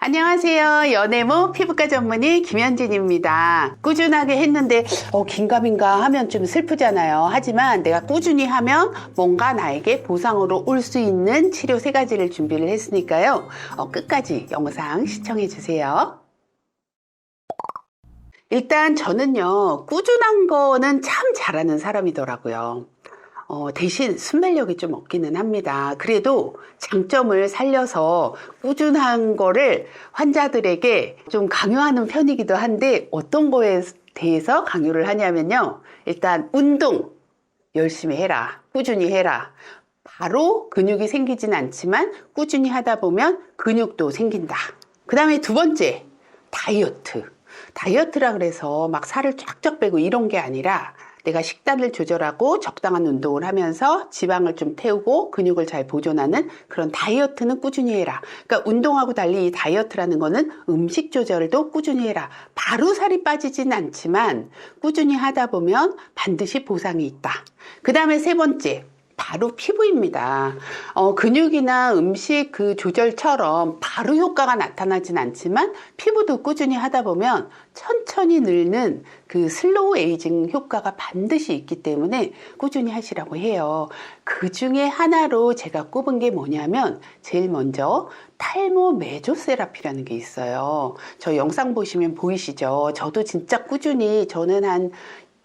안녕하세요. 연애모 피부과 전문의 김현진입니다. 꾸준하게 했는데 긴가민가 하면 좀 슬프잖아요. 하지만 내가 꾸준히 하면 뭔가 나에게 보상으로 올 수 있는 치료 3가지를 준비를 했으니까요. 끝까지 영상 시청해 주세요. 일단 저는요, 꾸준한 거는 참 잘하는 사람이더라고요. 대신 순발력이 좀 없기는 합니다. 그래도 장점을 살려서 꾸준한 거를 환자들에게 좀 강요하는 편이기도 한데, 어떤 거에 대해서 강요를 하냐면요. 일단 운동 열심히 해라. 꾸준히 해라. 바로 근육이 생기진 않지만 꾸준히 하다 보면 근육도 생긴다. 그 다음에 2번째, 다이어트. 다이어트라 그래서 막 살을 쫙쫙 빼고 이런 게 아니라 내가 식단을 조절하고 적당한 운동을 하면서 지방을 좀 태우고 근육을 잘 보존하는 그런 다이어트는 꾸준히 해라. 그러니까 운동하고 달리 이 다이어트라는 거는 음식 조절도 꾸준히 해라. 바로 살이 빠지진 않지만 꾸준히 하다 보면 반드시 보상이 있다. 그 다음에 3번째. 바로 피부입니다. 근육이나 음식 그 조절처럼 바로 효과가 나타나진 않지만 피부도 꾸준히 하다 보면 천천히 늙는 그 슬로우 에이징 효과가 반드시 있기 때문에 꾸준히 하시라고 해요. 그 중에 하나로 제가 꼽은 게 뭐냐면 제일 먼저 탈모 메조세라피라는 게 있어요. 저 영상 보시면 보이시죠? 저도 진짜 꾸준히 저는 한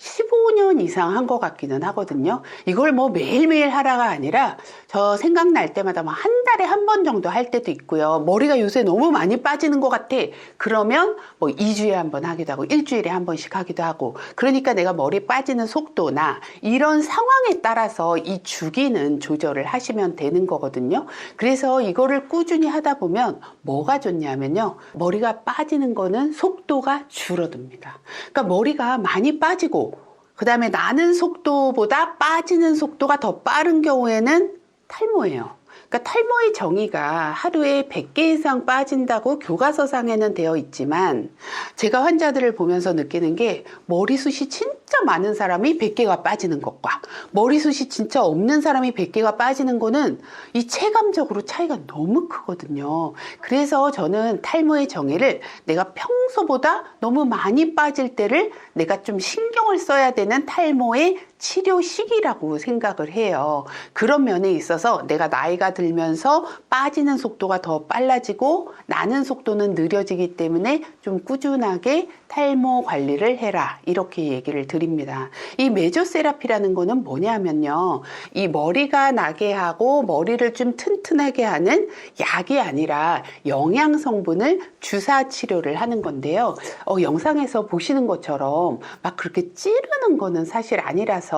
15년 이상 한 것 같기는 하거든요. 이걸 뭐 매일매일 하라가 아니라 저 생각날 때마다 뭐 한 달에 한 번 정도 할 때도 있고요. 머리가 요새 너무 많이 빠지는 것 같아. 그러면 뭐 2주에 한 번 하기도 하고 일주일에 한 번씩 하기도 하고. 그러니까 내가 머리 빠지는 속도나 이런 상황에 따라서 이 주기는 조절을 하시면 되는 거거든요. 그래서 이거를 꾸준히 하다 보면 뭐가 좋냐면요. 머리가 빠지는 거는 속도가 줄어듭니다. 그러니까 머리가 많이 빠지고 그 다음에 나는 속도보다 빠지는 속도가 더 빠른 경우에는 탈모예요. 그러니까 탈모의 정의가 하루에 100개 이상 빠진다고 교과서상에는 되어 있지만 제가 환자들을 보면서 느끼는 게 머리숱이 진짜 많은 사람이 100개가 빠지는 것과 머리숱이 진짜 없는 사람이 100개가 빠지는 거는 이 체감적으로 차이가 너무 크거든요. 그래서 저는 탈모의 정의를 내가 평소보다 너무 많이 빠질 때를 내가 좀 신경을 써야 되는 탈모의 치료 시기라고 생각을 해요. 그런 면에 있어서 내가 나이가 들면서 빠지는 속도가 더 빨라지고 나는 속도는 느려지기 때문에 좀 꾸준하게 탈모 관리를 해라 이렇게 얘기를 드립니다. 이 메조세라피라는 거는 뭐냐면요. 이 머리가 나게 하고 머리를 좀 튼튼하게 하는 약이 아니라 영양 성분을 주사 치료를 하는 건데요. 영상에서 보시는 것처럼 막 그렇게 찌르는 거는 사실 아니라서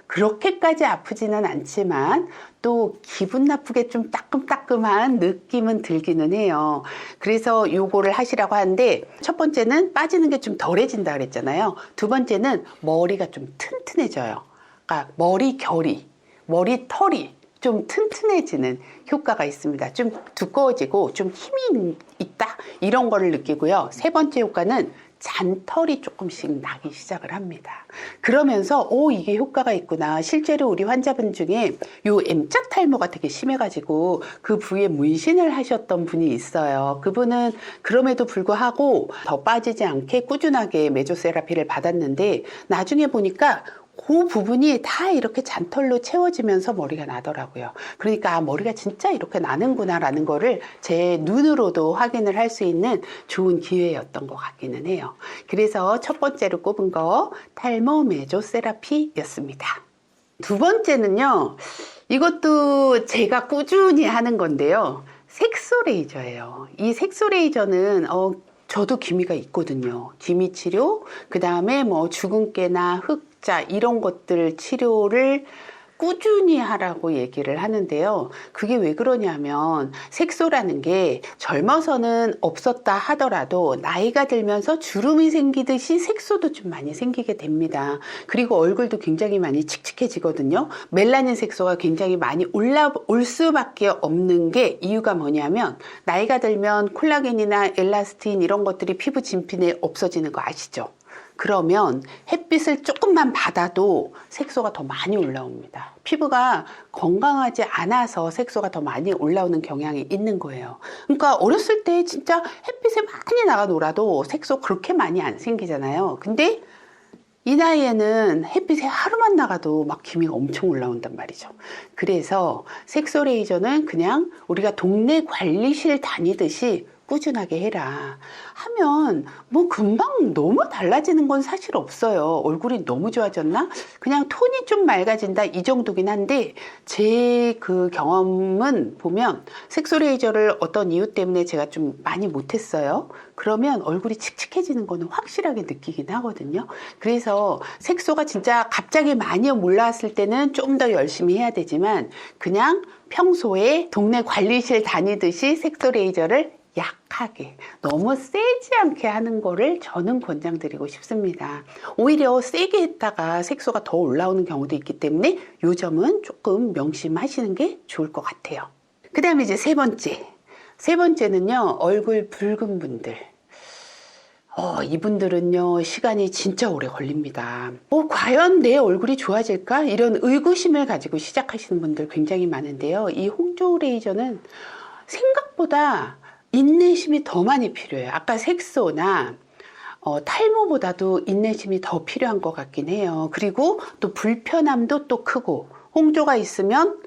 그렇게까지 아프지는 않지만 또 기분 나쁘게 좀 따끔따끔한 느낌은 들기는 해요. 그래서 요거를 하시라고 하는데 첫 번째는 빠지는 게 좀 덜해진다 그랬잖아요. 2번째는 머리가 좀 튼튼해져요. 그러니까 머리 결이, 머리 털이 좀 튼튼해지는 효과가 있습니다. 좀 두꺼워지고 좀 힘이 있다 이런 거를 느끼고요. 3번째 효과는 잔털이 조금씩 나기 시작을 합니다. 그러면서 이게 효과가 있구나. 실제로 우리 환자분 중에 요 M자 탈모가 되게 심해가지고 그 부위에 문신을 하셨던 분이 있어요. 그분은 그럼에도 불구하고 더 빠지지 않게 꾸준하게 메조세라피를 받았는데 나중에 보니까 그 부분이 다 이렇게 잔털로 채워지면서 머리가 나더라고요. 그러니까 머리가 진짜 이렇게 나는구나 라는 거를 제 눈으로도 확인을 할 수 있는 좋은 기회였던 것 같기는 해요. 그래서 첫 번째로 꼽은 거 탈모 메조세라피였습니다. 2번째는요. 이것도 제가 꾸준히 하는 건데요. 색소 레이저예요. 이 색소 레이저는 저도 기미가 있거든요. 기미 치료, 그 다음에 뭐 주근깨나 흑자 이런 것들 치료를 꾸준히 하라고 얘기를 하는데요. 그게 왜 그러냐면 색소라는 게 젊어서는 없었다 하더라도 나이가 들면서 주름이 생기듯이 색소도 좀 많이 생기게 됩니다. 그리고 얼굴도 굉장히 많이 칙칙해지거든요. 멜라닌 색소가 굉장히 많이 올 수밖에 없는 게 이유가 뭐냐면 나이가 들면 콜라겐이나 엘라스틴 이런 것들이 피부 진피에 없어지는 거 아시죠? 그러면 햇빛을 조금만 받아도 색소가 더 많이 올라옵니다. 피부가 건강하지 않아서 색소가 더 많이 올라오는 경향이 있는 거예요. 그러니까 어렸을 때 진짜 햇빛에 많이 나가 놀아도 색소 그렇게 많이 안 생기잖아요. 근데 이 나이에는 햇빛에 하루만 나가도 막 기미가 엄청 올라온단 말이죠. 그래서 색소 레이저는 그냥 우리가 동네 관리실 다니듯이 꾸준하게 해라 하면 뭐 금방 너무 달라지는 건 사실 없어요. 얼굴이 너무 좋아졌나? 그냥 톤이 좀 맑아진다 이 정도긴 한데 제 그 경험은 보면 색소 레이저를 어떤 이유 때문에 제가 좀 많이 못했어요. 그러면 얼굴이 칙칙해지는 거는 확실하게 느끼긴 하거든요. 그래서 색소가 진짜 갑자기 많이 올라왔을 때는 좀 더 열심히 해야 되지만 그냥 평소에 동네 관리실 다니듯이 색소 레이저를 약하게 너무 세지 않게 하는 거를 저는 권장드리고 싶습니다. 오히려 세게 했다가 색소가 더 올라오는 경우도 있기 때문에 이 점은 조금 명심하시는 게 좋을 것 같아요. 그 다음에 이제 세 번째는요, 얼굴 붉은 분들. 이분들은요, 시간이 진짜 오래 걸립니다. 과연 내 얼굴이 좋아질까? 이런 의구심을 가지고 시작하시는 분들 굉장히 많은데요. 이 홍조 레이저는 생각보다 인내심이 더 많이 필요해요. 아까 색소나 탈모보다도 인내심이 더 필요한 것 같긴 해요. 그리고 또 불편함도 또 크고, 홍조가 있으면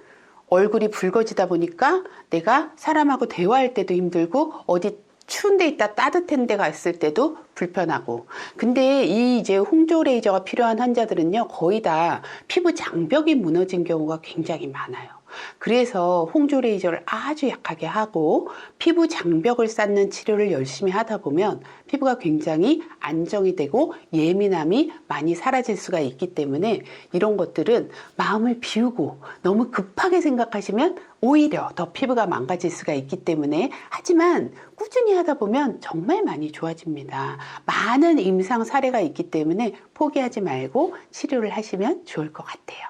얼굴이 붉어지다 보니까 내가 사람하고 대화할 때도 힘들고 어디 추운 데 있다 따뜻한 데 갔을 때도 불편하고. 근데 이 이제 홍조 레이저가 필요한 환자들은요, 거의 다 피부 장벽이 무너진 경우가 굉장히 많아요. 그래서 홍조 레이저를 아주 약하게 하고 피부 장벽을 쌓는 치료를 열심히 하다 보면 피부가 굉장히 안정이 되고 예민함이 많이 사라질 수가 있기 때문에 이런 것들은 마음을 비우고 너무 급하게 생각하시면 오히려 더 피부가 망가질 수가 있기 때문에, 하지만 꾸준히 하다 보면 정말 많이 좋아집니다. 많은 임상 사례가 있기 때문에 포기하지 말고 치료를 하시면 좋을 것 같아요.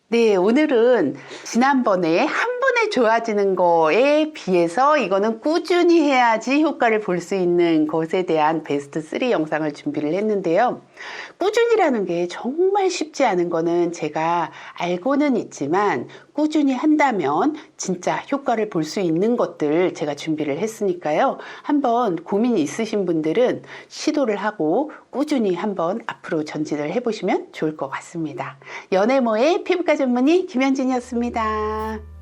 네, 오늘은 지난번에 한 번에 좋아지는 거에 비해서 이거는 꾸준히 해야지 효과를 볼 수 있는 것에 대한 베스트 3 영상을 준비를 했는데요. 꾸준히라는 게 정말 쉽지 않은 거는 제가 알고는 있지만 꾸준히 한다면 진짜 효과를 볼 수 있는 것들 제가 준비를 했으니까요. 한번 고민이 있으신 분들은 시도를 하고 꾸준히 한번 앞으로 전진을 해보시면 좋을 것 같습니다. 연애모의 피부과 전문의 김현진이었습니다.